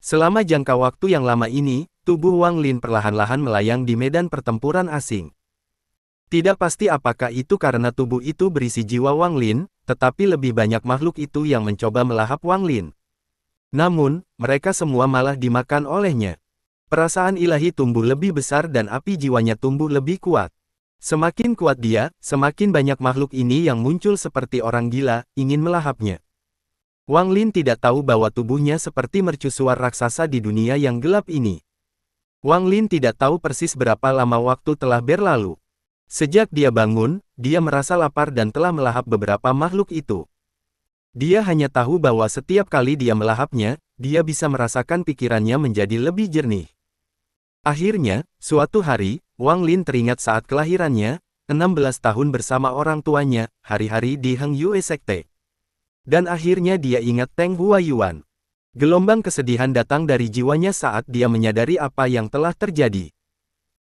Selama jangka waktu yang lama ini, tubuh Wang Lin perlahan-lahan melayang di medan pertempuran asing. Tidak pasti apakah itu karena tubuh itu berisi jiwa Wang Lin, tetapi lebih banyak makhluk itu yang mencoba melahap Wang Lin. Namun, mereka semua malah dimakan olehnya. Perasaan ilahi tumbuh lebih besar dan api jiwanya tumbuh lebih kuat. Semakin kuat dia, semakin banyak makhluk ini yang muncul seperti orang gila, ingin melahapnya. Wang Lin tidak tahu bahwa tubuhnya seperti mercusuar raksasa di dunia yang gelap ini. Wang Lin tidak tahu persis berapa lama waktu telah berlalu. Sejak dia bangun, dia merasa lapar dan telah melahap beberapa makhluk itu. Dia hanya tahu bahwa setiap kali dia melahapnya, dia bisa merasakan pikirannya menjadi lebih jernih. Akhirnya, suatu hari, Wang Lin teringat saat kelahirannya, 16 tahun bersama orang tuanya, hari-hari di Heng Yue Sekte. Dan akhirnya dia ingat Teng Huayuan. Gelombang kesedihan datang dari jiwanya saat dia menyadari apa yang telah terjadi.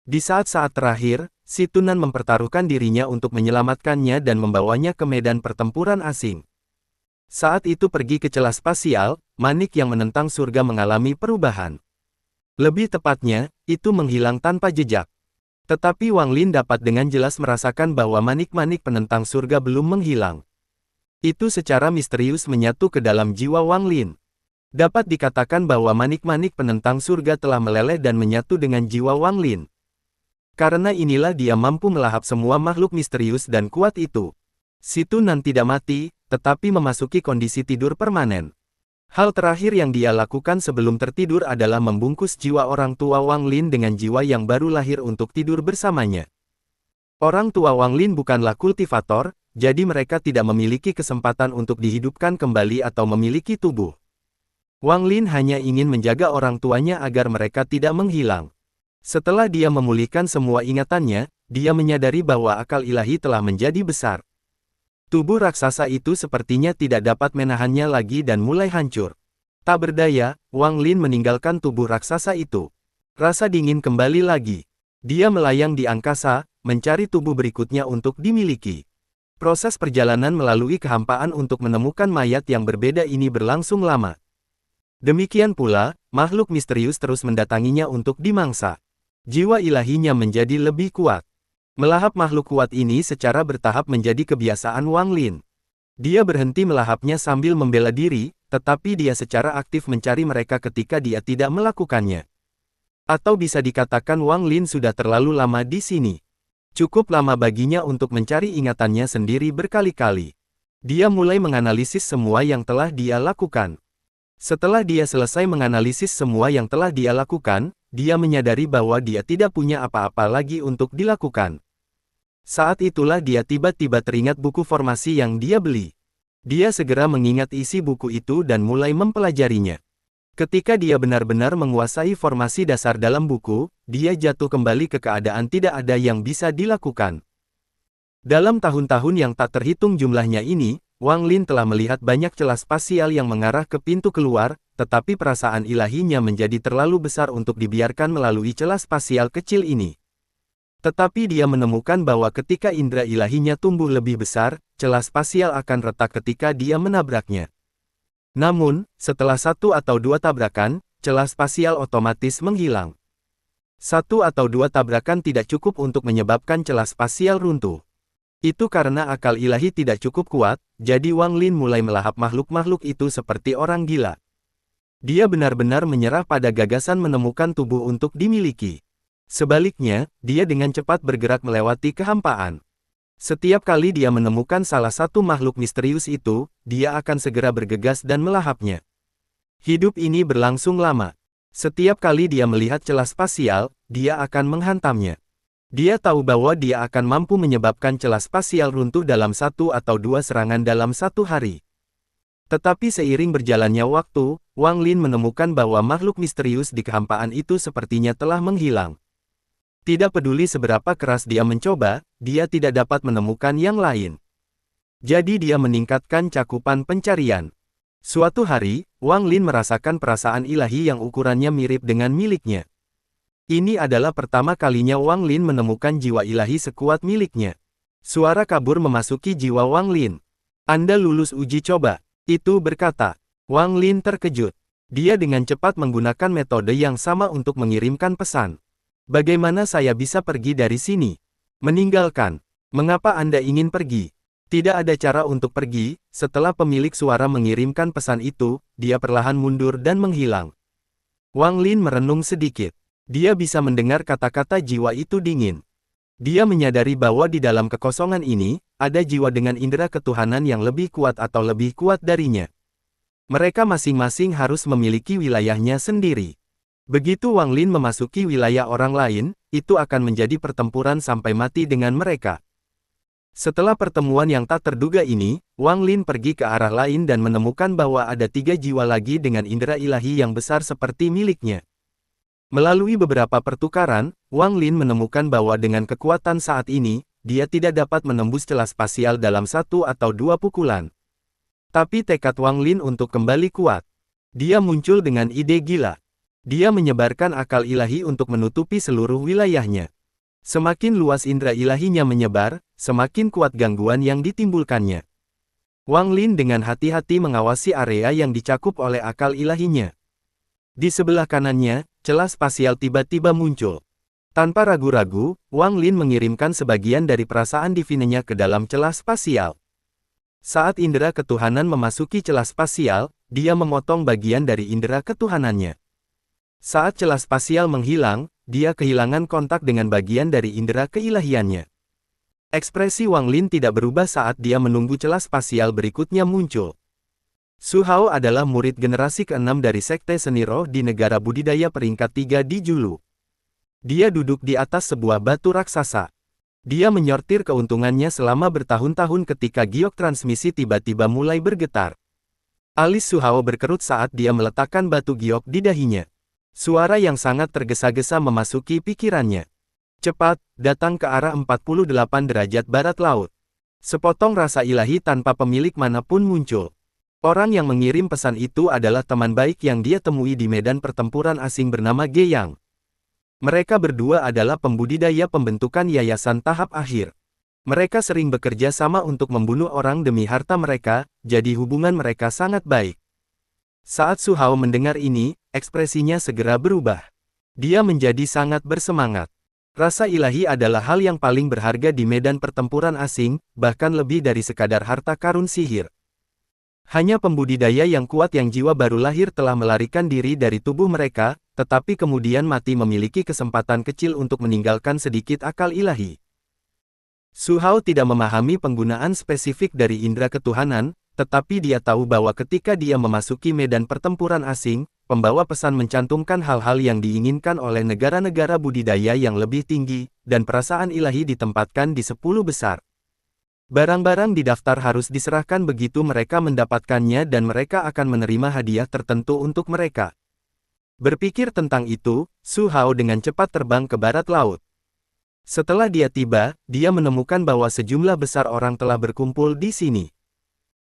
Di saat-saat terakhir, si Tunan mempertaruhkan dirinya untuk menyelamatkannya dan membawanya ke medan pertempuran asing. Saat itu pergi ke celah spasial, manik yang menentang surga mengalami perubahan. Lebih tepatnya, itu menghilang tanpa jejak. Tetapi Wang Lin dapat dengan jelas merasakan bahwa manik-manik penentang surga belum menghilang. Itu secara misterius menyatu ke dalam jiwa Wang Lin. Dapat dikatakan bahwa manik-manik penentang surga telah meleleh dan menyatu dengan jiwa Wang Lin. Karena inilah dia mampu melahap semua makhluk misterius dan kuat itu. Si Tunan tidak mati, tetapi memasuki kondisi tidur permanen. Hal terakhir yang dia lakukan sebelum tertidur adalah membungkus jiwa orang tua Wang Lin dengan jiwa yang baru lahir untuk tidur bersamanya. Orang tua Wang Lin bukanlah kultivator, jadi mereka tidak memiliki kesempatan untuk dihidupkan kembali atau memiliki tubuh. Wang Lin hanya ingin menjaga orang tuanya agar mereka tidak menghilang. Setelah dia memulihkan semua ingatannya, dia menyadari bahwa akal ilahi telah menjadi besar. Tubuh raksasa itu sepertinya tidak dapat menahannya lagi dan mulai hancur. Tak berdaya, Wang Lin meninggalkan tubuh raksasa itu. Rasa dingin kembali lagi. Dia melayang di angkasa, mencari tubuh berikutnya untuk dimiliki. Proses perjalanan melalui kehampaan untuk menemukan mayat yang berbeda ini berlangsung lama. Demikian pula, makhluk misterius terus mendatanginya untuk dimangsa. Jiwa ilahinya menjadi lebih kuat. Melahap makhluk kuat ini secara bertahap menjadi kebiasaan Wang Lin. Dia berhenti melahapnya sambil membela diri, tetapi dia secara aktif mencari mereka ketika dia tidak melakukannya. Atau bisa dikatakan Wang Lin sudah terlalu lama di sini. Cukup lama baginya untuk mencari ingatannya sendiri berkali-kali. Dia mulai menganalisis semua yang telah dia lakukan. Setelah dia selesai menganalisis semua yang telah dia lakukan, dia menyadari bahwa dia tidak punya apa-apa lagi untuk dilakukan. Saat itulah dia tiba-tiba teringat buku formasi yang dia beli. Dia segera mengingat isi buku itu dan mulai mempelajarinya. Ketika dia benar-benar menguasai formasi dasar dalam buku, dia jatuh kembali ke keadaan tidak ada yang bisa dilakukan. Dalam tahun-tahun yang tak terhitung jumlahnya ini, Wang Lin telah melihat banyak celah spasial yang mengarah ke pintu keluar, tetapi perasaan ilahinya menjadi terlalu besar untuk dibiarkan melalui celah spasial kecil ini. Tetapi dia menemukan bahwa ketika indera ilahinya tumbuh lebih besar, celah spasial akan retak ketika dia menabraknya. Namun, setelah 1 atau 2 tabrakan, celah spasial otomatis menghilang. 1 atau 2 tabrakan tidak cukup untuk menyebabkan celah spasial runtuh. Itu karena akal ilahi tidak cukup kuat, jadi Wang Lin mulai melahap makhluk-makhluk itu seperti orang gila. Dia benar-benar menyerah pada gagasan menemukan tubuh untuk dimiliki. Sebaliknya, dia dengan cepat bergerak melewati kehampaan. Setiap kali dia menemukan salah satu makhluk misterius itu, dia akan segera bergegas dan melahapnya. Hidup ini berlangsung lama. Setiap kali dia melihat celah spasial, dia akan menghantamnya. Dia tahu bahwa dia akan mampu menyebabkan celah spasial runtuh dalam 1 atau 2 serangan dalam 1 hari. Tetapi seiring berjalannya waktu, Wang Lin menemukan bahwa makhluk misterius di kehampaan itu sepertinya telah menghilang. Tidak peduli seberapa keras dia mencoba, dia tidak dapat menemukan yang lain. Jadi dia meningkatkan cakupan pencarian. Suatu hari, Wang Lin merasakan perasaan ilahi yang ukurannya mirip dengan miliknya. Ini adalah pertama kalinya Wang Lin menemukan jiwa ilahi sekuat miliknya. Suara kabur memasuki jiwa Wang Lin. Anda lulus uji coba. Itu berkata. Wang Lin terkejut. Dia dengan cepat menggunakan metode yang sama untuk mengirimkan pesan. Bagaimana saya bisa pergi dari sini? Meninggalkan. Mengapa Anda ingin pergi? Tidak ada cara untuk pergi. Setelah pemilik suara mengirimkan pesan itu, dia perlahan mundur dan menghilang. Wang Lin merenung sedikit. Dia bisa mendengar kata-kata jiwa itu dingin. Dia menyadari bahwa di dalam kekosongan ini, ada jiwa dengan indera ketuhanan yang lebih kuat atau lebih kuat darinya. Mereka masing-masing harus memiliki wilayahnya sendiri. Begitu Wang Lin memasuki wilayah orang lain, itu akan menjadi pertempuran sampai mati dengan mereka. Setelah pertemuan yang tak terduga ini, Wang Lin pergi ke arah lain dan menemukan bahwa ada 3 jiwa lagi dengan indera ilahi yang besar seperti miliknya. Melalui beberapa pertukaran, Wang Lin menemukan bahwa dengan kekuatan saat ini, dia tidak dapat menembus celah spasial dalam 1 atau 2 pukulan. Tapi tekad Wang Lin untuk kembali kuat. Dia muncul dengan ide gila. Dia menyebarkan akal ilahi untuk menutupi seluruh wilayahnya. Semakin luas indera ilahinya menyebar, semakin kuat gangguan yang ditimbulkannya. Wang Lin dengan hati-hati mengawasi area yang dicakup oleh akal ilahinya. Di sebelah kanannya, celah spasial tiba-tiba muncul. Tanpa ragu-ragu, Wang Lin mengirimkan sebagian dari perasaan divinenya ke dalam celah spasial. Saat indera ketuhanan memasuki celah spasial, dia memotong bagian dari indera ketuhanannya. Saat celah spasial menghilang, dia kehilangan kontak dengan bagian dari indera keilahiannya. Ekspresi Wang Lin tidak berubah saat dia menunggu celah spasial berikutnya muncul. Su Hao adalah murid generasi ke-6 dari Sekte Seni Roh di negara budidaya peringkat 3 di Julu. Dia duduk di atas sebuah batu raksasa. Dia menyortir keuntungannya selama bertahun-tahun ketika giok transmisi tiba-tiba mulai bergetar. Alis Su Hao berkerut saat dia meletakkan batu giok di dahinya. Suara yang sangat tergesa-gesa memasuki pikirannya. Cepat, datang ke arah 48 derajat barat laut. Sepotong rasa ilahi tanpa pemilik manapun muncul. Orang yang mengirim pesan itu adalah teman baik yang dia temui di medan pertempuran asing bernama Ge Yang. Mereka berdua adalah pembudidaya pembentukan yayasan tahap akhir. Mereka sering bekerja sama untuk membunuh orang demi harta mereka, jadi hubungan mereka sangat baik. Saat Su Hao mendengar ini, ekspresinya segera berubah. Dia menjadi sangat bersemangat. Rasa ilahi adalah hal yang paling berharga di medan pertempuran asing, bahkan lebih dari sekadar harta karun sihir. Hanya pembudidaya yang kuat yang jiwa baru lahir telah melarikan diri dari tubuh mereka, tetapi kemudian mati memiliki kesempatan kecil untuk meninggalkan sedikit akal ilahi. Su Hao tidak memahami penggunaan spesifik dari indera ketuhanan, tetapi dia tahu bahwa ketika dia memasuki medan pertempuran asing, pembawa pesan mencantumkan hal-hal yang diinginkan oleh negara-negara budidaya yang lebih tinggi, dan perasaan ilahi ditempatkan di 10 besar. Barang-barang di daftar harus diserahkan begitu mereka mendapatkannya dan mereka akan menerima hadiah tertentu untuk mereka. Berpikir tentang itu, Su Hao dengan cepat terbang ke barat laut. Setelah dia tiba, dia menemukan bahwa sejumlah besar orang telah berkumpul di sini.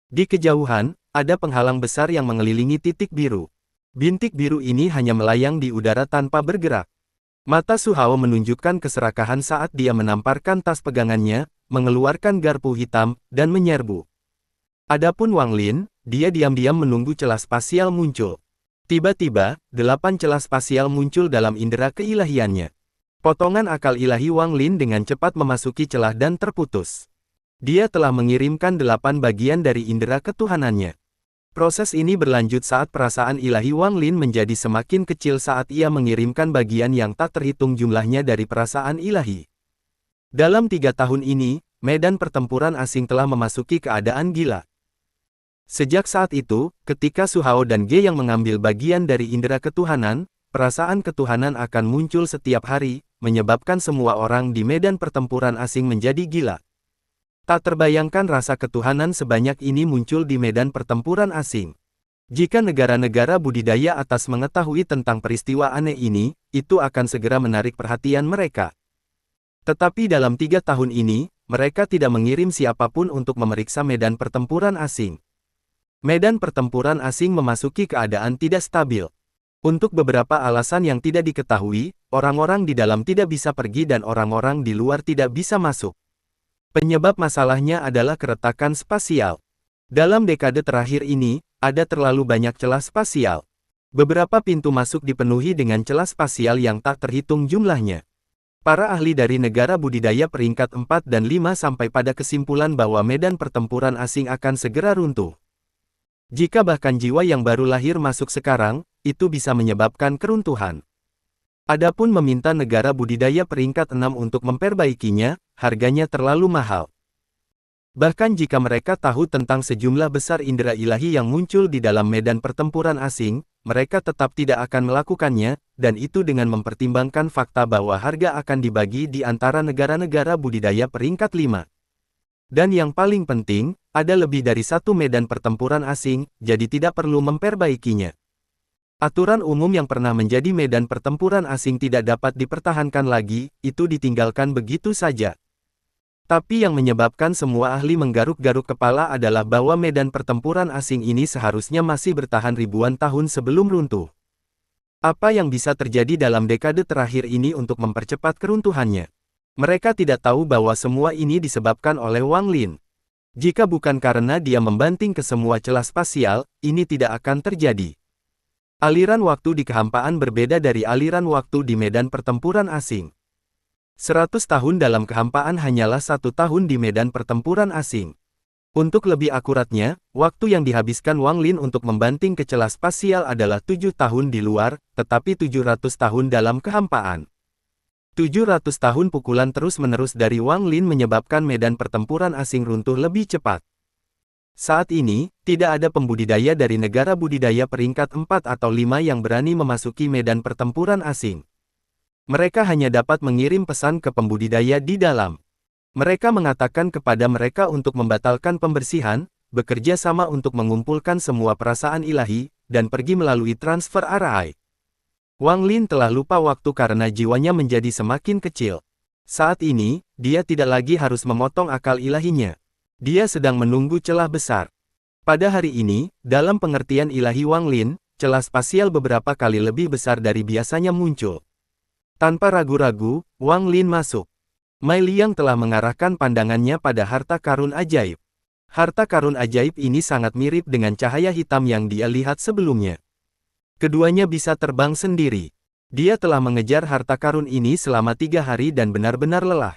Di kejauhan, ada penghalang besar yang mengelilingi titik biru. Bintik biru ini hanya melayang di udara tanpa bergerak. Mata Su Hao menunjukkan keserakahan saat dia menamparkan tas pegangannya, mengeluarkan garpu hitam, dan menyerbu. Adapun Wang Lin, dia diam-diam menunggu celah spasial muncul. Tiba-tiba, 8 celah spasial muncul dalam indera keilahiannya. Potongan akal ilahi Wang Lin dengan cepat memasuki celah dan terputus. Dia telah mengirimkan 8 bagian dari indera ketuhanannya. Proses ini berlanjut saat perasaan ilahi Wang Lin menjadi semakin kecil saat ia mengirimkan bagian yang tak terhitung jumlahnya dari perasaan ilahi. Dalam 3 tahun ini, medan pertempuran asing telah memasuki keadaan gila. Sejak saat itu, ketika Su Hao dan Ge yang mengambil bagian dari indera ketuhanan, perasaan ketuhanan akan muncul setiap hari, menyebabkan semua orang di medan pertempuran asing menjadi gila. Tak terbayangkan rasa ketuhanan sebanyak ini muncul di medan pertempuran asing. Jika negara-negara budidaya atas mengetahui tentang peristiwa aneh ini, itu akan segera menarik perhatian mereka. Tetapi dalam 3 tahun ini, mereka tidak mengirim siapapun untuk memeriksa medan pertempuran asing. Medan pertempuran asing memasuki keadaan tidak stabil. Untuk beberapa alasan yang tidak diketahui, orang-orang di dalam tidak bisa pergi dan orang-orang di luar tidak bisa masuk. Penyebab masalahnya adalah keretakan spasial. Dalam dekade terakhir ini, ada terlalu banyak celah spasial. Beberapa pintu masuk dipenuhi dengan celah spasial yang tak terhitung jumlahnya. Para ahli dari negara budidaya peringkat 4 dan 5 sampai pada kesimpulan bahwa medan pertempuran asing akan segera runtuh. Jika bahkan jiwa yang baru lahir masuk sekarang, itu bisa menyebabkan keruntuhan. Adapun meminta negara budidaya peringkat 6 untuk memperbaikinya, harganya terlalu mahal. Bahkan jika mereka tahu tentang sejumlah besar indera ilahi yang muncul di dalam medan pertempuran asing, mereka tetap tidak akan melakukannya, dan itu dengan mempertimbangkan fakta bahwa harga akan dibagi di antara negara-negara budidaya peringkat 5. Dan yang paling penting, ada lebih dari satu medan pertempuran asing, jadi tidak perlu memperbaikinya. Aturan umum yang pernah menjadi medan pertempuran asing tidak dapat dipertahankan lagi, itu ditinggalkan begitu saja. Tapi yang menyebabkan semua ahli menggaruk-garuk kepala adalah bahwa medan pertempuran asing ini seharusnya masih bertahan ribuan tahun sebelum runtuh. Apa yang bisa terjadi dalam dekade terakhir ini untuk mempercepat keruntuhannya? Mereka tidak tahu bahwa semua ini disebabkan oleh Wang Lin. Jika bukan karena dia membanting ke semua celah spasial, ini tidak akan terjadi. Aliran waktu di kehampaan berbeda dari aliran waktu di medan pertempuran asing. 100 tahun dalam kehampaan hanyalah 1 tahun di medan pertempuran asing. Untuk lebih akuratnya, waktu yang dihabiskan Wang Lin untuk membanting ke celah spasial adalah 7 tahun di luar, tetapi 700 tahun dalam kehampaan. 700 tahun pukulan terus-menerus dari Wang Lin menyebabkan medan pertempuran asing runtuh lebih cepat. Saat ini, tidak ada pembudidaya dari negara budidaya peringkat 4 atau 5 yang berani memasuki medan pertempuran asing. Mereka hanya dapat mengirim pesan ke pembudidaya di dalam. Mereka mengatakan kepada mereka untuk membatalkan pembersihan, bekerja sama untuk mengumpulkan semua perasaan ilahi, dan pergi melalui transfer arai. Wang Lin telah lupa waktu karena jiwanya menjadi semakin kecil. Saat ini, dia tidak lagi harus memotong akal ilahinya. Dia sedang menunggu celah besar. Pada hari ini, dalam pengertian ilahi Wang Lin, celah spasial beberapa kali lebih besar dari biasanya muncul. Tanpa ragu-ragu, Wang Lin masuk. Mei Liang telah mengarahkan pandangannya pada harta karun ajaib. Harta karun ajaib ini sangat mirip dengan cahaya hitam yang dia lihat sebelumnya. Keduanya bisa terbang sendiri. Dia telah mengejar harta karun ini selama 3 hari dan benar-benar lelah.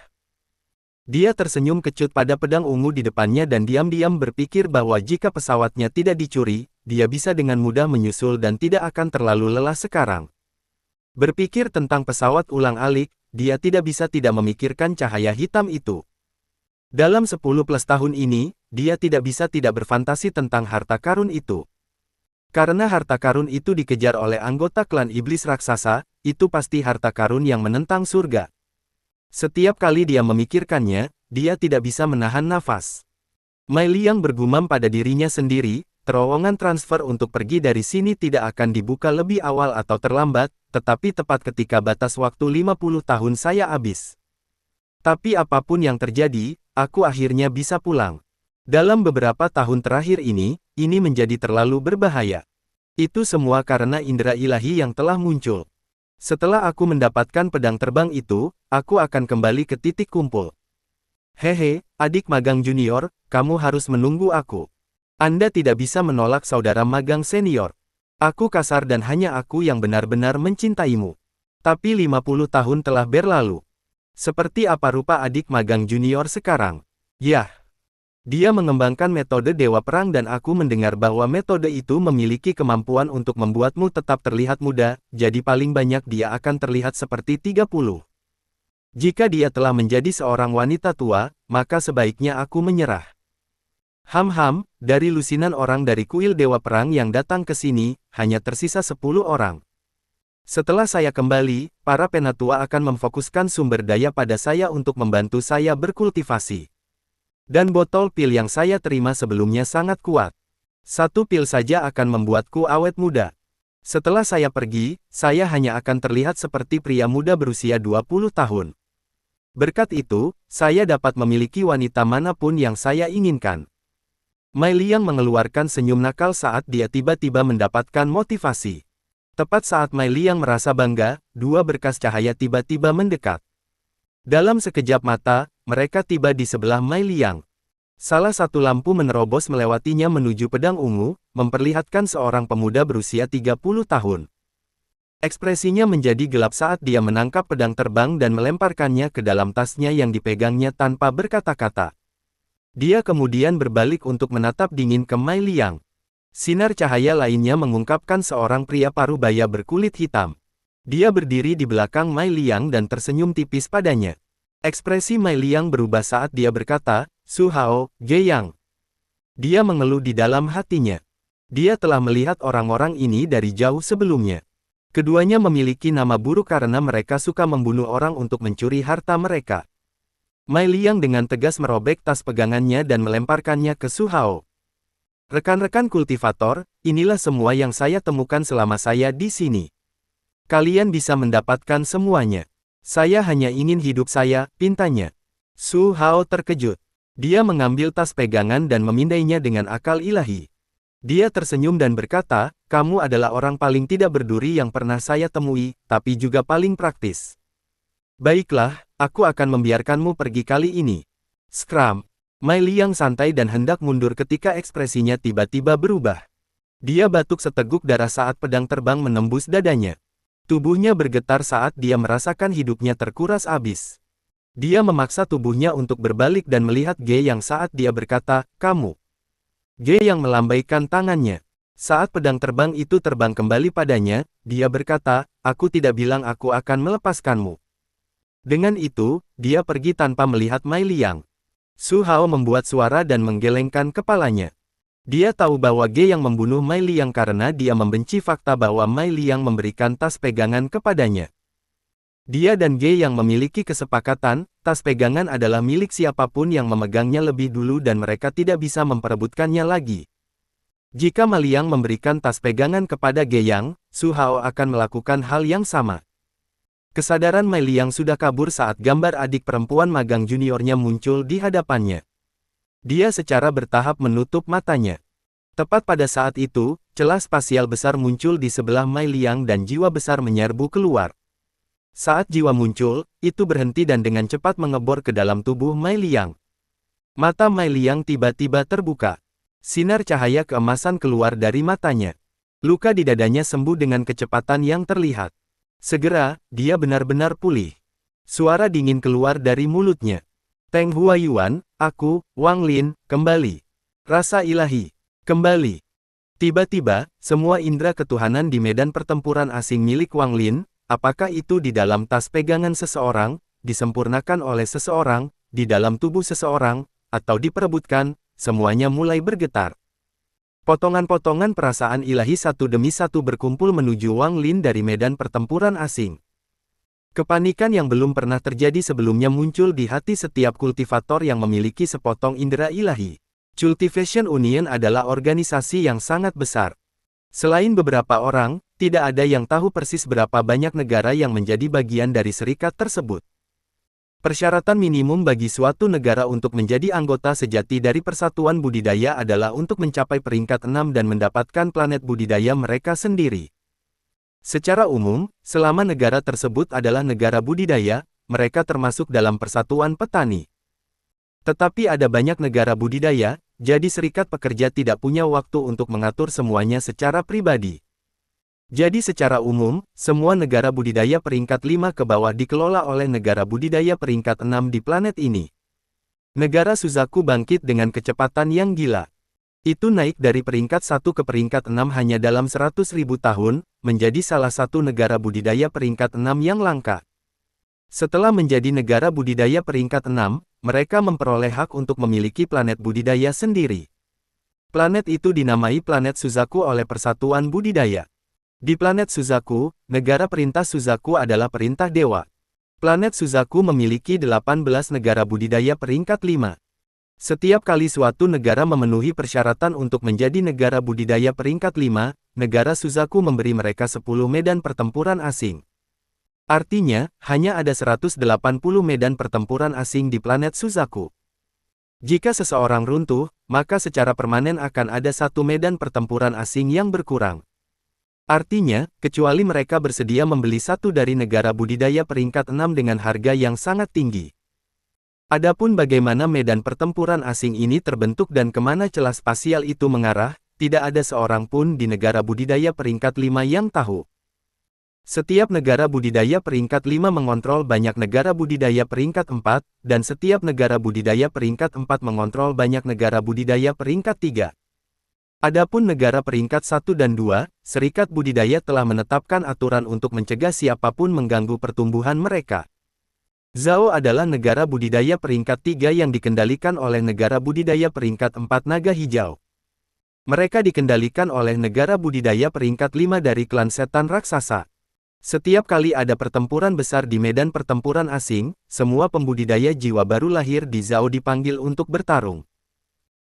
Dia tersenyum kecut pada pedang ungu di depannya dan diam-diam berpikir bahwa jika pesawatnya tidak dicuri, dia bisa dengan mudah menyusul dan tidak akan terlalu lelah sekarang. Berpikir tentang pesawat ulang-alik, dia tidak bisa tidak memikirkan cahaya hitam itu. Dalam 10+ tahun ini, dia tidak bisa tidak berfantasi tentang harta karun itu. Karena harta karun itu dikejar oleh anggota klan iblis raksasa, itu pasti harta karun yang menentang surga. Setiap kali dia memikirkannya, dia tidak bisa menahan nafas. Mei Liang bergumam pada dirinya sendiri, terowongan transfer untuk pergi dari sini tidak akan dibuka lebih awal atau terlambat, tetapi tepat ketika batas waktu 50 tahun saya habis. Tapi apapun yang terjadi, aku akhirnya bisa pulang. Dalam beberapa tahun terakhir ini menjadi terlalu berbahaya. Itu semua karena indera ilahi yang telah muncul. Setelah aku mendapatkan pedang terbang itu, aku akan kembali ke titik kumpul. Hehe, adik magang junior, kamu harus menunggu aku. Anda tidak bisa menolak saudara magang senior. Aku kasar dan hanya aku yang benar-benar mencintaimu. Tapi 50 tahun telah berlalu. Seperti apa rupa adik magang junior sekarang? Yah. Dia mengembangkan metode Dewa Perang dan aku mendengar bahwa metode itu memiliki kemampuan untuk membuatmu tetap terlihat muda, jadi paling banyak dia akan terlihat seperti 30. Jika dia telah menjadi seorang wanita tua, maka sebaiknya aku menyerah. Ham-ham, dari lusinan orang dari kuil Dewa Perang yang datang ke sini, hanya tersisa 10 orang. Setelah saya kembali, para penatua akan memfokuskan sumber daya pada saya untuk membantu saya berkultivasi. Dan botol pil yang saya terima sebelumnya sangat kuat. 1 pil saja akan membuatku awet muda. Setelah saya pergi, saya hanya akan terlihat seperti pria muda berusia 20 tahun. Berkat itu, saya dapat memiliki wanita manapun yang saya inginkan. Mei Liang mengeluarkan senyum nakal saat dia tiba-tiba mendapatkan motivasi. Tepat saat Mei Liang merasa bangga, 2 berkas cahaya tiba-tiba mendekat. Dalam sekejap mata, mereka tiba di sebelah Mei Liang. Salah satu lampu menerobos melewatinya menuju pedang ungu, memperlihatkan seorang pemuda berusia 30 tahun. Ekspresinya menjadi gelap saat dia menangkap pedang terbang dan melemparkannya ke dalam tasnya yang dipegangnya tanpa berkata-kata. Dia kemudian berbalik untuk menatap dingin ke Mei Liang. Sinar cahaya lainnya mengungkapkan seorang pria parubaya berkulit hitam. Dia berdiri di belakang Mei Liang dan tersenyum tipis padanya. Ekspresi Mei Liang berubah saat dia berkata, "Su Hao, Ge Yang." Dia mengeluh di dalam hatinya. Dia telah melihat orang-orang ini dari jauh sebelumnya. Keduanya memiliki nama buruk karena mereka suka membunuh orang untuk mencuri harta mereka. Mei Liang dengan tegas merobek tas pegangannya dan melemparkannya ke Su Hao. "Rekan-rekan kultivator, inilah semua yang saya temukan selama saya di sini. Kalian bisa mendapatkan semuanya. Saya hanya ingin hidup saya," pintanya. Su Hao terkejut. Dia mengambil tas pegangan dan memindainya dengan akal ilahi. Dia tersenyum dan berkata, "Kamu adalah orang paling tidak berduri yang pernah saya temui, tapi juga paling praktis. Baiklah, aku akan membiarkanmu pergi kali ini." Skram. Mei Liang santai dan hendak mundur ketika ekspresinya tiba-tiba berubah. Dia batuk seteguk darah saat pedang terbang menembus dadanya. Tubuhnya bergetar saat dia merasakan hidupnya terkuras habis. Dia memaksa tubuhnya untuk berbalik dan melihat Ge Yang saat dia berkata, "Kamu." Ge Yang melambaikan tangannya. Saat pedang terbang itu terbang kembali padanya, dia berkata, "Aku tidak bilang aku akan melepaskanmu." Dengan itu, dia pergi tanpa melihat Mei Liang. Su Hao membuat suara dan menggelengkan kepalanya. Dia tahu bahwa Ge Yang membunuh Mei Liang karena dia membenci fakta bahwa Mei Liang memberikan tas pegangan kepadanya. Dia dan Ge Yang memiliki kesepakatan, tas pegangan adalah milik siapapun yang memegangnya lebih dulu dan mereka tidak bisa memperebutkannya lagi. Jika Mei Liang memberikan tas pegangan kepada Ge Yang, Su Hao akan melakukan hal yang sama. Kesadaran Mei Liang sudah kabur saat gambar adik perempuan magang juniornya muncul di hadapannya. Dia secara bertahap menutup matanya. Tepat pada saat itu, celah spasial besar muncul di sebelah Mei Liang dan jiwa besar menyerbu keluar. Saat jiwa muncul, itu berhenti dan dengan cepat mengebor ke dalam tubuh Mei Liang. Mata Mei Liang tiba-tiba terbuka. Sinar cahaya keemasan keluar dari matanya. Luka di dadanya sembuh dengan kecepatan yang terlihat. Segera, dia benar-benar pulih. Suara dingin keluar dari mulutnya. "Teng Huayuan, aku, Wang Lin, kembali. Rasa ilahi, kembali." Tiba-tiba, semua indera ketuhanan di medan pertempuran asing milik Wang Lin, apakah itu di dalam tas pegangan seseorang, disempurnakan oleh seseorang, di dalam tubuh seseorang, atau diperebutkan, semuanya mulai bergetar. Potongan-potongan perasaan ilahi satu demi satu berkumpul menuju Wang Lin dari medan pertempuran asing. Kepanikan yang belum pernah terjadi sebelumnya muncul di hati setiap kultivator yang memiliki sepotong indera ilahi. Cultivation Union adalah organisasi yang sangat besar. Selain beberapa orang, tidak ada yang tahu persis berapa banyak negara yang menjadi bagian dari serikat tersebut. Persyaratan minimum bagi suatu negara untuk menjadi anggota sejati dari Persatuan Budidaya adalah untuk mencapai peringkat 6 dan mendapatkan planet budidaya mereka sendiri. Secara umum, selama negara tersebut adalah negara budidaya, mereka termasuk dalam Persatuan Petani. Tetapi ada banyak negara budidaya, jadi serikat pekerja tidak punya waktu untuk mengatur semuanya secara pribadi. Jadi secara umum, semua negara budidaya peringkat 5 ke bawah dikelola oleh negara budidaya peringkat 6 di planet ini. Negara Suzaku bangkit dengan kecepatan yang gila. Itu naik dari peringkat 1 ke peringkat 6 hanya dalam 100.000 tahun, menjadi salah satu negara budidaya peringkat 6 yang langka. Setelah menjadi negara budidaya peringkat 6, mereka memperoleh hak untuk memiliki planet budidaya sendiri. Planet itu dinamai planet Suzaku oleh Persatuan Budidaya. Di planet Suzaku, negara perintah Suzaku adalah perintah dewa. Planet Suzaku memiliki 18 negara budidaya peringkat 5. Setiap kali suatu negara memenuhi persyaratan untuk menjadi negara budidaya peringkat 5, negara Suzaku memberi mereka 10 medan pertempuran asing. Artinya, hanya ada 180 medan pertempuran asing di planet Suzaku. Jika seseorang runtuh, maka secara permanen akan ada satu medan pertempuran asing yang berkurang. Artinya, kecuali mereka bersedia membeli satu dari negara budidaya peringkat 6 dengan harga yang sangat tinggi. Adapun bagaimana medan pertempuran asing ini terbentuk dan kemana celah spasial itu mengarah, tidak ada seorang pun di negara budidaya peringkat 5 yang tahu. Setiap negara budidaya peringkat 5 mengontrol banyak negara budidaya peringkat 4, dan setiap negara budidaya peringkat 4 mengontrol banyak negara budidaya peringkat 3. Adapun negara peringkat 1 dan 2, serikat budidaya telah menetapkan aturan untuk mencegah siapapun mengganggu pertumbuhan mereka. Zhao adalah negara budidaya peringkat 3 yang dikendalikan oleh negara budidaya peringkat 4 naga hijau. Mereka dikendalikan oleh negara budidaya peringkat 5 dari klan setan raksasa. Setiap kali ada pertempuran besar di medan pertempuran asing, semua pembudidaya jiwa baru lahir di Zhao dipanggil untuk bertarung.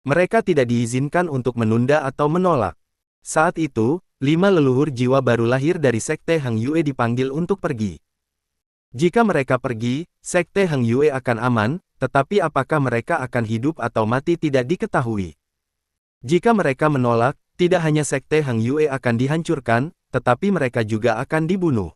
Mereka tidak diizinkan untuk menunda atau menolak. Saat itu, 5 leluhur jiwa baru lahir dari Sekte Hang Yue dipanggil untuk pergi. Jika mereka pergi, Sekte Hang Yue akan aman, tetapi apakah mereka akan hidup atau mati tidak diketahui. Jika mereka menolak, tidak hanya Sekte Hang Yue akan dihancurkan, tetapi mereka juga akan dibunuh.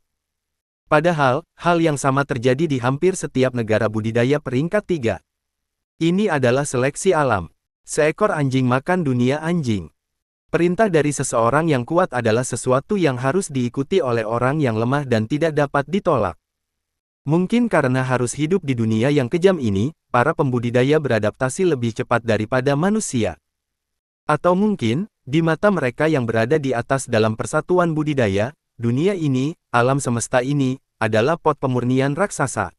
Padahal, hal yang sama terjadi di hampir setiap negara budidaya peringkat 3. Ini adalah seleksi alam. Seekor anjing makan dunia anjing. Perintah dari seseorang yang kuat adalah sesuatu yang harus diikuti oleh orang yang lemah dan tidak dapat ditolak. Mungkin karena harus hidup di dunia yang kejam ini, para pembudidaya beradaptasi lebih cepat daripada manusia. Atau mungkin, di mata mereka yang berada di atas dalam persatuan budidaya, dunia ini, alam semesta ini, adalah pot pemurnian raksasa.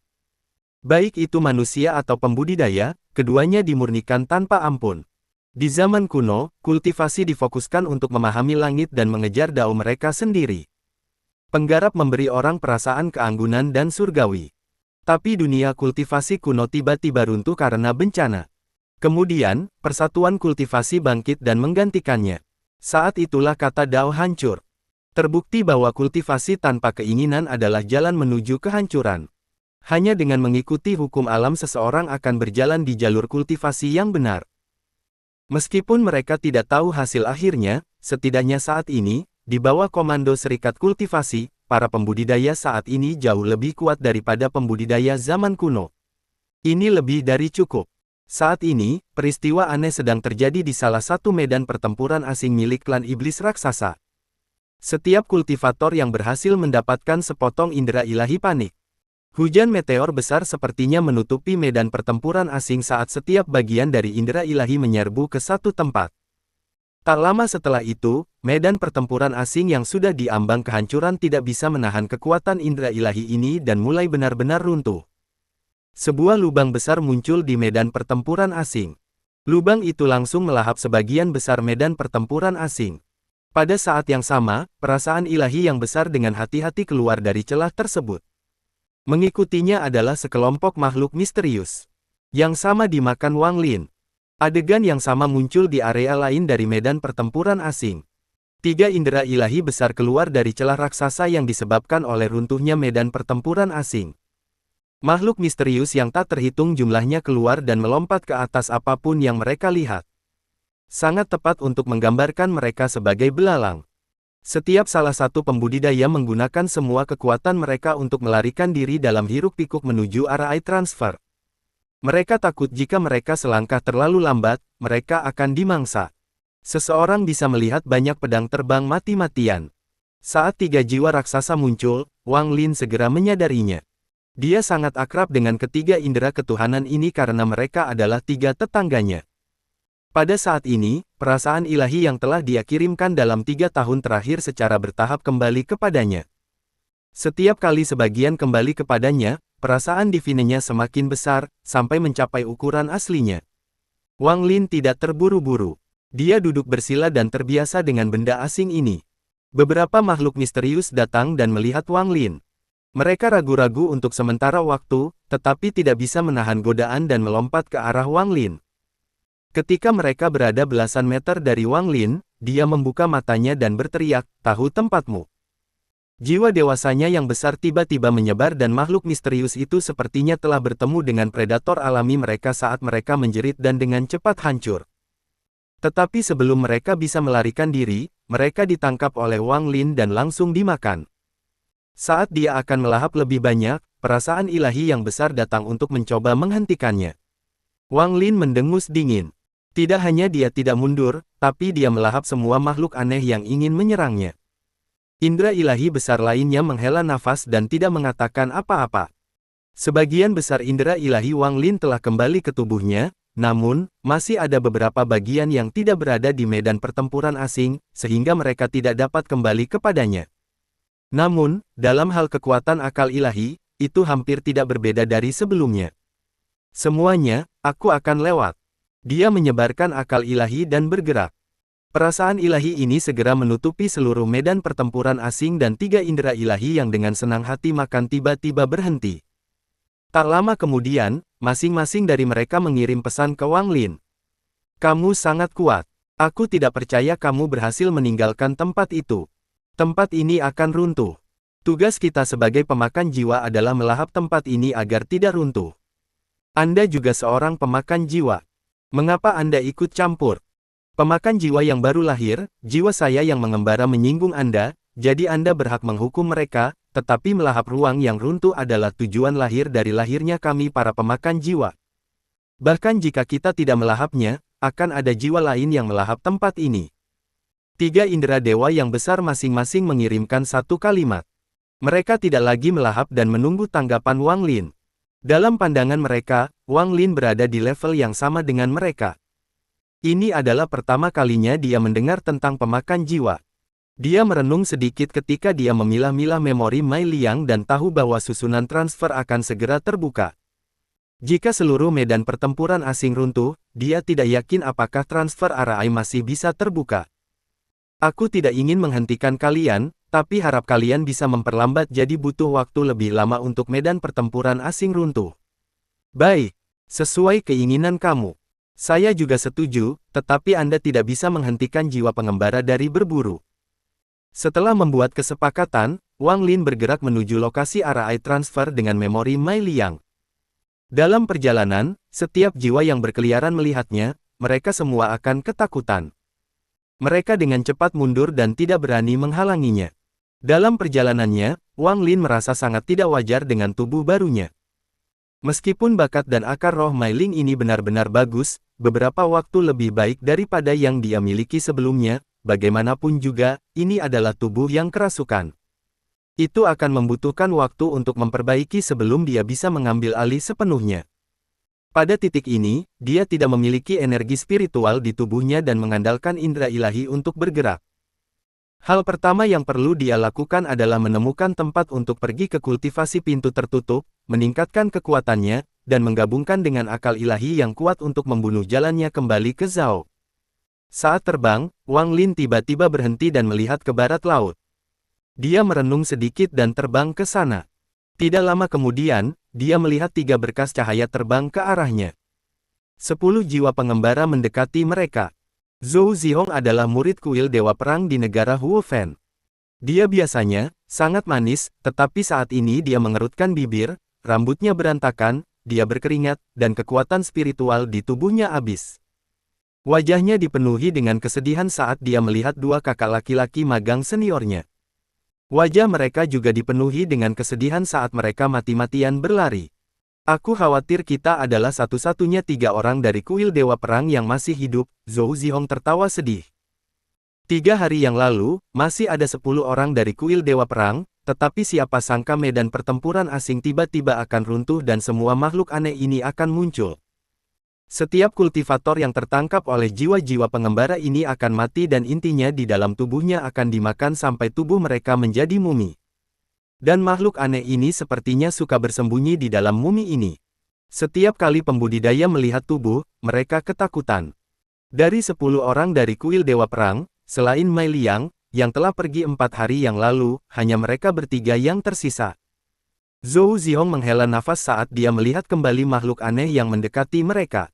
Baik itu manusia atau pembudidaya, keduanya dimurnikan tanpa ampun. Di zaman kuno, kultivasi difokuskan untuk memahami langit dan mengejar dao mereka sendiri. Penggarap memberi orang perasaan keanggunan dan surgawi. Tapi dunia kultivasi kuno tiba-tiba runtuh karena bencana. Kemudian, persatuan kultivasi bangkit dan menggantikannya. Saat itulah kata dao hancur. Terbukti bahwa kultivasi tanpa keinginan adalah jalan menuju kehancuran. Hanya dengan mengikuti hukum alam seseorang akan berjalan di jalur kultivasi yang benar. Meskipun mereka tidak tahu hasil akhirnya, setidaknya saat ini, di bawah komando serikat kultivasi, para pembudidaya saat ini jauh lebih kuat daripada pembudidaya zaman kuno. Ini lebih dari cukup. Saat ini, peristiwa aneh sedang terjadi di salah satu medan pertempuran asing milik klan iblis raksasa. Setiap kultivator yang berhasil mendapatkan sepotong indera ilahi panik. Hujan meteor besar sepertinya menutupi medan pertempuran asing saat setiap bagian dari indera ilahi menyerbu ke satu tempat. Tak lama setelah itu, medan pertempuran asing yang sudah diambang kehancuran tidak bisa menahan kekuatan indera ilahi ini dan mulai benar-benar runtuh. Sebuah lubang besar muncul di medan pertempuran asing. Lubang itu langsung melahap sebagian besar medan pertempuran asing. Pada saat yang sama, perasaan ilahi yang besar dengan hati-hati keluar dari celah tersebut. Mengikutinya adalah sekelompok makhluk misterius. Yang sama dimakan Wang Lin. Adegan yang sama muncul di area lain dari medan pertempuran asing. 3 indera ilahi besar keluar dari celah raksasa yang disebabkan oleh runtuhnya medan pertempuran asing. Makhluk misterius yang tak terhitung jumlahnya keluar dan melompat ke atas apapun yang mereka lihat. Sangat tepat untuk menggambarkan mereka sebagai belalang. Setiap salah satu pembudidaya menggunakan semua kekuatan mereka untuk melarikan diri dalam hiruk-pikuk menuju arah air transfer. Mereka takut jika mereka selangkah terlalu lambat, mereka akan dimangsa. Seseorang bisa melihat banyak pedang terbang mati-matian. Saat 3 jiwa raksasa muncul, Wang Lin segera menyadarinya. Dia sangat akrab dengan ketiga indera ketuhanan ini karena mereka adalah 3 tetangganya. Pada saat ini, perasaan ilahi yang telah dia kirimkan dalam 3 tahun terakhir secara bertahap kembali kepadanya. Setiap kali sebagian kembali kepadanya, perasaan divinenya semakin besar, sampai mencapai ukuran aslinya. Wang Lin tidak terburu-buru. Dia duduk bersila dan terbiasa dengan benda asing ini. Beberapa makhluk misterius datang dan melihat Wang Lin. Mereka ragu-ragu untuk sementara waktu, tetapi tidak bisa menahan godaan dan melompat ke arah Wang Lin. Ketika mereka berada belasan meter dari Wang Lin, dia membuka matanya dan berteriak, "Tahu tempatmu." Jiwa dewasanya yang besar tiba-tiba menyebar dan makhluk misterius itu sepertinya telah bertemu dengan predator alami mereka saat mereka menjerit dan dengan cepat hancur. Tetapi sebelum mereka bisa melarikan diri, mereka ditangkap oleh Wang Lin dan langsung dimakan. Saat dia akan melahap lebih banyak, perasaan ilahi yang besar datang untuk mencoba menghentikannya. Wang Lin mendengus dingin. Tidak hanya dia tidak mundur, tapi dia melahap semua makhluk aneh yang ingin menyerangnya. Indra ilahi besar lainnya menghela nafas dan tidak mengatakan apa-apa. Sebagian besar indra ilahi Wang Lin telah kembali ke tubuhnya, namun, masih ada beberapa bagian yang tidak berada di medan pertempuran asing, sehingga mereka tidak dapat kembali kepadanya. Namun, dalam hal kekuatan akal ilahi, itu hampir tidak berbeda dari sebelumnya. Semuanya, aku akan lewat. Dia menyebarkan akal ilahi dan bergerak. Perasaan ilahi ini segera menutupi seluruh medan pertempuran asing dan 3 indera ilahi yang dengan senang hati makan tiba-tiba berhenti. Tak lama kemudian, masing-masing dari mereka mengirim pesan ke Wang Lin. Kamu sangat kuat. Aku tidak percaya kamu berhasil meninggalkan tempat itu. Tempat ini akan runtuh. Tugas kita sebagai pemakan jiwa adalah melahap tempat ini agar tidak runtuh. Anda juga seorang pemakan jiwa. Mengapa Anda ikut campur? Pemakan jiwa yang baru lahir, jiwa saya yang mengembara menyinggung Anda, jadi Anda berhak menghukum mereka, tetapi melahap ruang yang runtuh adalah tujuan lahir dari lahirnya kami para pemakan jiwa. Bahkan jika kita tidak melahapnya, akan ada jiwa lain yang melahap tempat ini. 3 indera dewa yang besar masing-masing mengirimkan satu kalimat. Mereka tidak lagi melahap dan menunggu tanggapan Wang Lin. Dalam pandangan mereka, Wang Lin berada di level yang sama dengan mereka. Ini adalah pertama kalinya dia mendengar tentang pemakan jiwa. Dia merenung sedikit ketika dia memilah-milah memori Mai Liang dan tahu bahwa susunan transfer akan segera terbuka. Jika seluruh medan pertempuran asing runtuh, dia tidak yakin apakah transfer RAI masih bisa terbuka. Aku tidak ingin menghentikan kalian, tapi harap kalian bisa memperlambat jadi butuh waktu lebih lama untuk medan pertempuran asing runtuh. Baik, sesuai keinginan kamu. Saya juga setuju, tetapi Anda tidak bisa menghentikan jiwa pengembara dari berburu. Setelah membuat kesepakatan, Wang Lin bergerak menuju lokasi RAI transfer dengan memori Mai Liang. Dalam perjalanan, setiap jiwa yang berkeliaran melihatnya, mereka semua akan ketakutan. Mereka dengan cepat mundur dan tidak berani menghalanginya. Dalam perjalanannya, Wang Lin merasa sangat tidak wajar dengan tubuh barunya. Meskipun bakat dan akar roh Mai Ling ini benar-benar bagus, beberapa waktu lebih baik daripada yang dia miliki sebelumnya, bagaimanapun juga, ini adalah tubuh yang kerasukan. Itu akan membutuhkan waktu untuk memperbaiki sebelum dia bisa mengambil alih sepenuhnya. Pada titik ini, dia tidak memiliki energi spiritual di tubuhnya dan mengandalkan indera ilahi untuk bergerak. Hal pertama yang perlu dia lakukan adalah menemukan tempat untuk pergi ke kultivasi pintu tertutup, meningkatkan kekuatannya, dan menggabungkan dengan akal ilahi yang kuat untuk membunuh jalannya kembali ke Zhao. Saat terbang, Wang Lin tiba-tiba berhenti dan melihat ke barat laut. Dia merenung sedikit dan terbang ke sana. Tidak lama kemudian, dia melihat 3 berkas cahaya terbang ke arahnya. 10 jiwa pengembara mendekati mereka. Zhou Zihong adalah murid kuil Dewa Perang di negara Huofen. Dia biasanya sangat manis, tetapi saat ini dia mengerutkan bibir, rambutnya berantakan, dia berkeringat, dan kekuatan spiritual di tubuhnya habis. Wajahnya dipenuhi dengan kesedihan saat dia melihat 2 kakak laki-laki magang seniornya. Wajah mereka juga dipenuhi dengan kesedihan saat mereka mati-matian berlari. Aku khawatir kita adalah satu-satunya 3 orang dari kuil Dewa Perang yang masih hidup, Zhou Zihong tertawa sedih. 3 hari yang lalu, masih ada 10 orang dari kuil Dewa Perang, tetapi siapa sangka medan pertempuran asing tiba-tiba akan runtuh dan semua makhluk aneh ini akan muncul. Setiap kultivator yang tertangkap oleh jiwa-jiwa pengembara ini akan mati dan intinya di dalam tubuhnya akan dimakan sampai tubuh mereka menjadi mumi. Dan makhluk aneh ini sepertinya suka bersembunyi di dalam mumi ini. Setiap kali pembudidaya melihat tubuh, mereka ketakutan. Dari 10 orang dari kuil Dewa Perang, selain Mai Liang, yang telah pergi 4 hari yang lalu, hanya mereka bertiga yang tersisa. Zhou Zihong menghela nafas saat dia melihat kembali makhluk aneh yang mendekati mereka.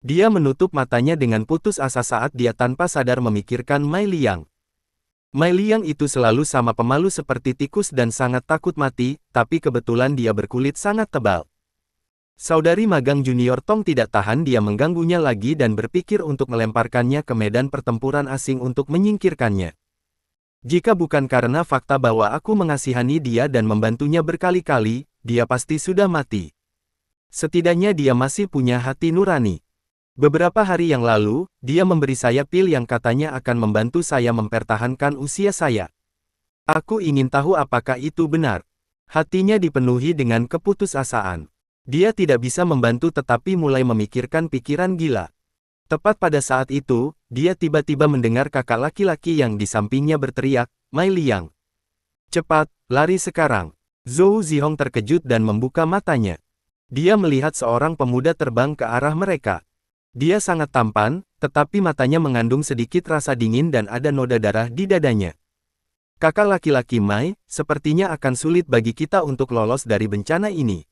Dia menutup matanya dengan putus asa saat dia tanpa sadar memikirkan Mai Liang. Mai Liang itu selalu sama pemalu seperti tikus dan sangat takut mati, tapi kebetulan dia berkulit sangat tebal. Saudari magang junior Tong tidak tahan dia mengganggunya lagi dan berpikir untuk melemparkannya ke medan pertempuran asing untuk menyingkirkannya. Jika bukan karena fakta bahwa aku mengasihani dia dan membantunya berkali-kali, dia pasti sudah mati. Setidaknya dia masih punya hati nurani. Beberapa hari yang lalu, dia memberi saya pil yang katanya akan membantu saya mempertahankan usia saya. Aku ingin tahu apakah itu benar. Hatinya dipenuhi dengan keputusasaan. Dia tidak bisa membantu tetapi mulai memikirkan pikiran gila. Tepat pada saat itu, dia tiba-tiba mendengar kakak laki-laki yang di sampingnya berteriak, "Mai Liang. Cepat, lari sekarang." Zhou Zihong terkejut dan membuka matanya. Dia melihat seorang pemuda terbang ke arah mereka. Dia sangat tampan, tetapi matanya mengandung sedikit rasa dingin dan ada noda darah di dadanya. "Kakak laki-laki Mai, sepertinya akan sulit bagi kita untuk lolos dari bencana ini."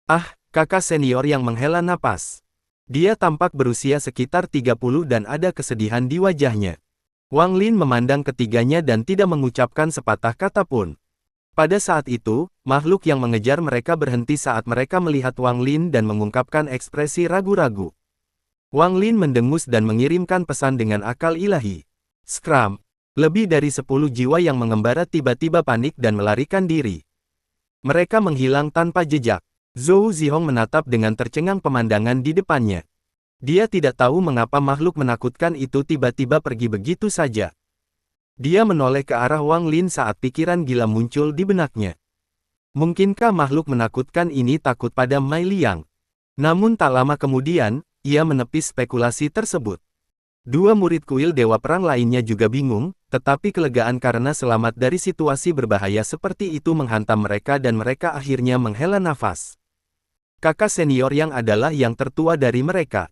"Ah," kakak senior yang menghela napas. Dia tampak berusia sekitar 30 dan ada kesedihan di wajahnya. Wang Lin memandang ketiganya dan tidak mengucapkan sepatah kata pun. Pada saat itu, makhluk yang mengejar mereka berhenti saat mereka melihat Wang Lin dan mengungkapkan ekspresi ragu-ragu. Wang Lin mendengus dan mengirimkan pesan dengan akal ilahi. "Scram!" Lebih dari 10 jiwa yang mengembara tiba-tiba panik dan melarikan diri. Mereka menghilang tanpa jejak. Zhou Zihong menatap dengan tercengang pemandangan di depannya. Dia tidak tahu mengapa makhluk menakutkan itu tiba-tiba pergi begitu saja. Dia menoleh ke arah Wang Lin saat pikiran gila muncul di benaknya. Mungkinkah makhluk menakutkan ini takut pada Mai Liang? Namun tak lama kemudian, ia menepis spekulasi tersebut. Dua murid kuil Dewa Perang lainnya juga bingung, tetapi kelegaan karena selamat dari situasi berbahaya seperti itu menghantam mereka dan mereka akhirnya menghela nafas. Kakak senior yang adalah yang tertua dari mereka.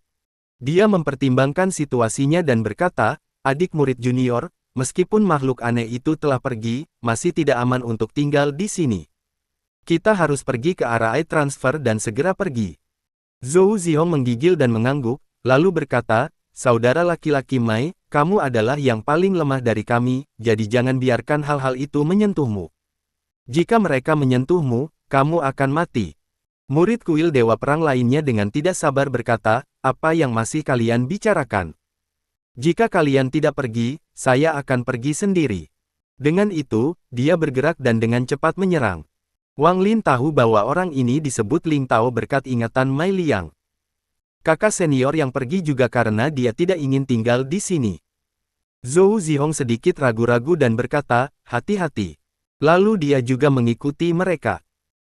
Dia mempertimbangkan situasinya dan berkata, "Adik murid junior, meskipun makhluk aneh itu telah pergi, masih tidak aman untuk tinggal di sini. Kita harus pergi ke arah air transfer dan segera pergi." Zhou Zihong menggigil dan mengangguk, lalu berkata, "Saudara laki-laki Mai, kamu adalah yang paling lemah dari kami, jadi jangan biarkan hal-hal itu menyentuhmu. Jika mereka menyentuhmu, kamu akan mati." Murid kuil Dewa Perang lainnya dengan tidak sabar berkata, "Apa yang masih kalian bicarakan? Jika kalian tidak pergi, saya akan pergi sendiri." Dengan itu, dia bergerak dan dengan cepat menyerang. Wang Lin tahu bahwa orang ini disebut Ling Tao berkat ingatan Mai Liang. Kakak senior yang pergi juga karena dia tidak ingin tinggal di sini. Zhou Zihong sedikit ragu-ragu dan berkata, "Hati-hati." Lalu dia juga mengikuti mereka.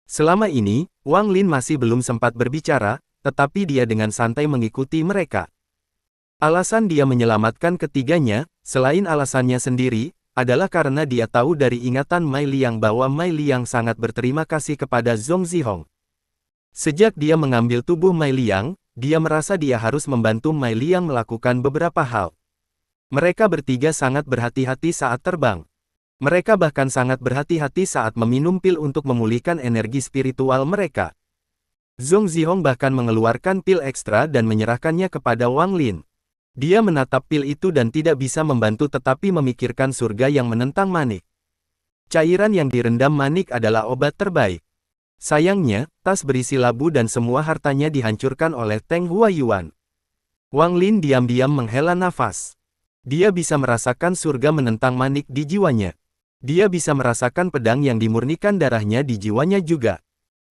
Selama ini, Wang Lin masih belum sempat berbicara, tetapi dia dengan santai mengikuti mereka. Alasan dia menyelamatkan ketiganya, selain alasannya sendiri, adalah karena dia tahu dari ingatan Mai Liang bahwa Mai Liang sangat berterima kasih kepada Zhou Zihong. Sejak dia mengambil tubuh Mai Liang, dia merasa dia harus membantu Mai Liang melakukan beberapa hal. Mereka bertiga sangat berhati-hati saat terbang. Mereka bahkan sangat berhati-hati saat meminum pil untuk memulihkan energi spiritual mereka. Zhou Zihong bahkan mengeluarkan pil ekstra dan menyerahkannya kepada Wang Lin. Dia menatap pil itu dan tidak bisa membantu tetapi memikirkan surga yang menentang manik. Cairan yang direndam manik adalah obat terbaik. Sayangnya, tas berisi labu dan semua hartanya dihancurkan oleh Teng Huayuan. Wang Lin diam-diam menghela nafas. Dia bisa merasakan surga menentang manik di jiwanya. Dia bisa merasakan pedang yang dimurnikan darahnya di jiwanya juga.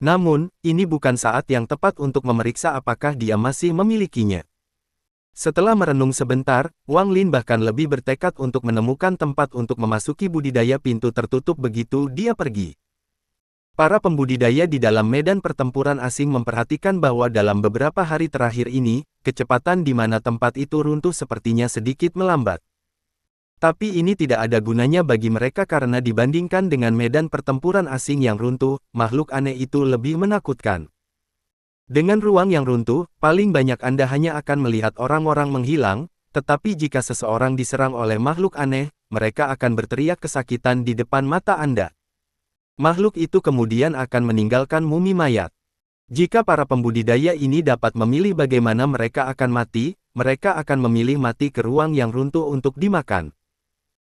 Namun, ini bukan saat yang tepat untuk memeriksa apakah dia masih memilikinya. Setelah merenung sebentar, Wang Lin bahkan lebih bertekad untuk menemukan tempat untuk memasuki budidaya pintu tertutup begitu dia pergi. Para pembudidaya di dalam medan pertempuran asing memperhatikan bahwa dalam beberapa hari terakhir ini, kecepatan di mana tempat itu runtuh sepertinya sedikit melambat. Tapi ini tidak ada gunanya bagi mereka karena dibandingkan dengan medan pertempuran asing yang runtuh, makhluk aneh itu lebih menakutkan. Dengan ruang yang runtuh, paling banyak Anda hanya akan melihat orang-orang menghilang, tetapi jika seseorang diserang oleh makhluk aneh, mereka akan berteriak kesakitan di depan mata Anda. Makhluk itu kemudian akan meninggalkan mumi mayat. Jika para pembudidaya ini dapat memilih bagaimana mereka akan mati, mereka akan memilih mati ke ruang yang runtuh untuk dimakan.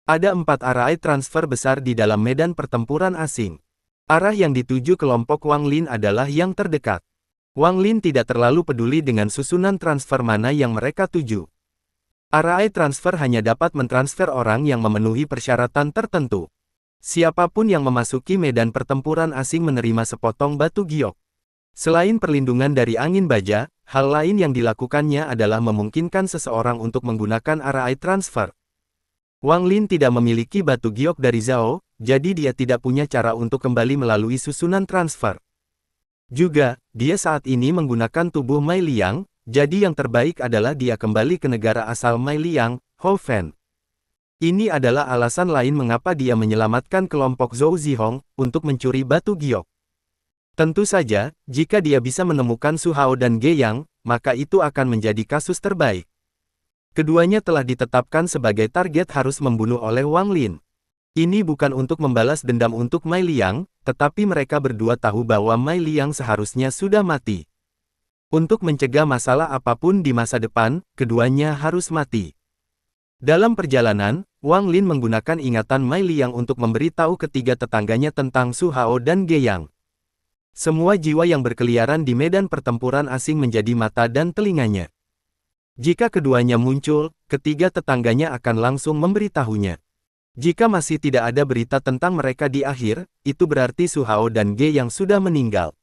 Ada 4 arah transfer besar di dalam medan pertempuran asing. Arah yang dituju kelompok Wang Lin adalah yang terdekat. Wang Lin tidak terlalu peduli dengan susunan transfer mana yang mereka tuju. Arah transfer hanya dapat mentransfer orang yang memenuhi persyaratan tertentu. Siapapun yang memasuki medan pertempuran asing menerima sepotong batu giok. Selain perlindungan dari angin baja, hal lain yang dilakukannya adalah memungkinkan seseorang untuk menggunakan RI transfer. Wang Lin tidak memiliki batu giok dari Zhao, jadi dia tidak punya cara untuk kembali melalui susunan transfer. Juga, dia saat ini menggunakan tubuh Mei Liang, jadi yang terbaik adalah dia kembali ke negara asal Mei Liang, Houfen. Ini adalah alasan lain mengapa dia menyelamatkan kelompok Zhou Zihong untuk mencuri batu giok. Tentu saja, jika dia bisa menemukan Su Hao dan Ge Yang, maka itu akan menjadi kasus terbaik. Keduanya telah ditetapkan sebagai target harus membunuh oleh Wang Lin. Ini bukan untuk membalas dendam untuk Mei Liang, tetapi mereka berdua tahu bahwa Mei Liang seharusnya sudah mati. Untuk mencegah masalah apapun di masa depan, keduanya harus mati. Dalam perjalanan, Wang Lin menggunakan ingatan Mei Liang untuk memberitahu ketiga tetangganya tentang Su Hao dan Ge Yang. Semua jiwa yang berkeliaran di medan pertempuran asing menjadi mata dan telinganya. Jika keduanya muncul, ketiga tetangganya akan langsung memberitahunya. Jika masih tidak ada berita tentang mereka di akhir, itu berarti Su Hao dan Ge yang sudah meninggal.